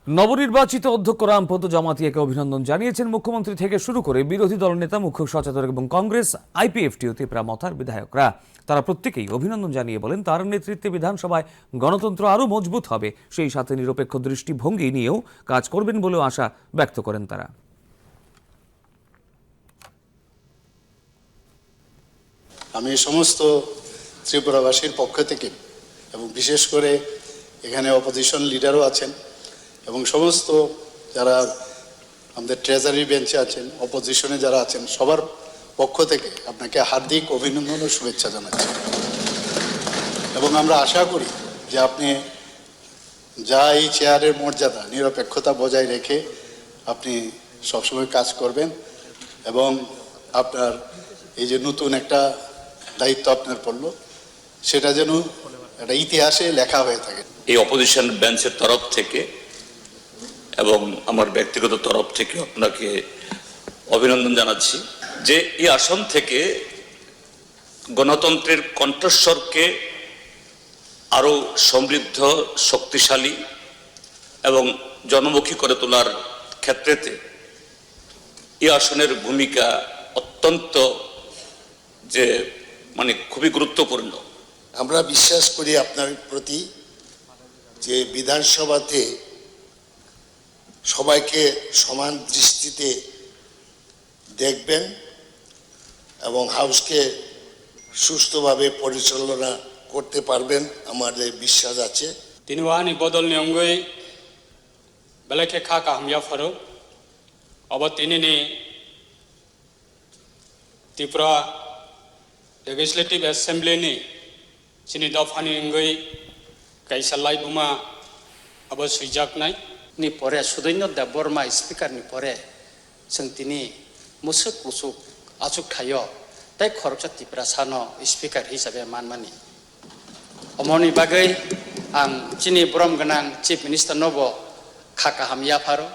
নবনির্বাচিত অধ্যক্ষ রামপন্ত জামাতিয়াকে অভিনন্দন জানিয়েছেন মুখ্যমন্ত্রী থেকে শুরু করে বিরোধী দলনেতা মুখ্য সচেতক এবং কংগ্রেস আইপিএফটি ও ত্রিপুরা মথার বিধায়করা। তারা প্রত্যেকেই অভিনন্দন জানিয়ে বলেন তার নেতৃত্বে বিধানসভায় গণতন্ত্র আরও মজবুত হবে, সেই সাথে নিরপেক্ষ দৃষ্টিভঙ্গি নিয়েও কাজ করবেন বলেও আশা ব্যক্ত করেন তারা। আমি সমস্ত ত্রিপুরাবাসীর পক্ষ থেকে এবং বিশেষ করে এখানে অপোজিশন লিডারও আছেন এবং সমস্ত যারা আমাদের ট্রেজারি বেঞ্চে আছেন, অপোজিশনে যারা আছেন, সবার পক্ষ থেকে আপনাকে হার্দিক অভিনন্দন ও শুভেচ্ছা জানাচ্ছি। এবং আমরা আশা করি যে আপনি যা এই চেয়ারের মর্যাদা, নিরপেক্ষতা বজায় রেখে আপনি সবসময় কাজ করবেন এবং আপনার এই যে নতুন একটা দায়িত্ব আপনার পড়লো, সেটা যেন একটা ইতিহাসে লেখা হয়ে থাকে। এই অপোজিশন বেঞ্চের তরফ থেকে এবং আমার ব্যক্তিগত তরফ থেকে আপনাকে অভিনন্দন জানাচ্ছি যে এই আসন থেকে গণতন্ত্রের কণ্ঠস্বরকে আরো সমৃদ্ধ, শক্তিশালী এবং জনমুখী করে তোলার ক্ষেত্রেতে এই আসনের ভূমিকা অত্যন্ত খুবই গুরুত্বপূর্ণ। আমরা বিশ্বাস করি আপনার প্রতি যে বিধানসভাতে সবাইকে সমান দৃষ্টিতে দেখবেন এবং হাউসকে সুষ্ঠুভাবে পরিচালনা করতে পারবেন, আমাদের বিশ্বাস আছে। তিনি ওয়ানি বদল নিয়মগই বেলাকে খা কাহামিয়া ফারো অব তিনি ত্রিপুরা लेजिस्लेटिव एसेम्बली नि सिनि दफानि अंगै गायसालाय बुमा अब सुइजाकनाय नि परे सुदैन्य देव बर्मा स्पीकर नि परे जों दिनै मुसुक मुसुक आसुक थायो ताइ खरकसा त्रिपुरा सानो स्पीकर हिसाबै मानमानि अमनि बागै आं चिनि ब्रम गोनां चिफ मिनिस्टार नबो खाका हामिया फारो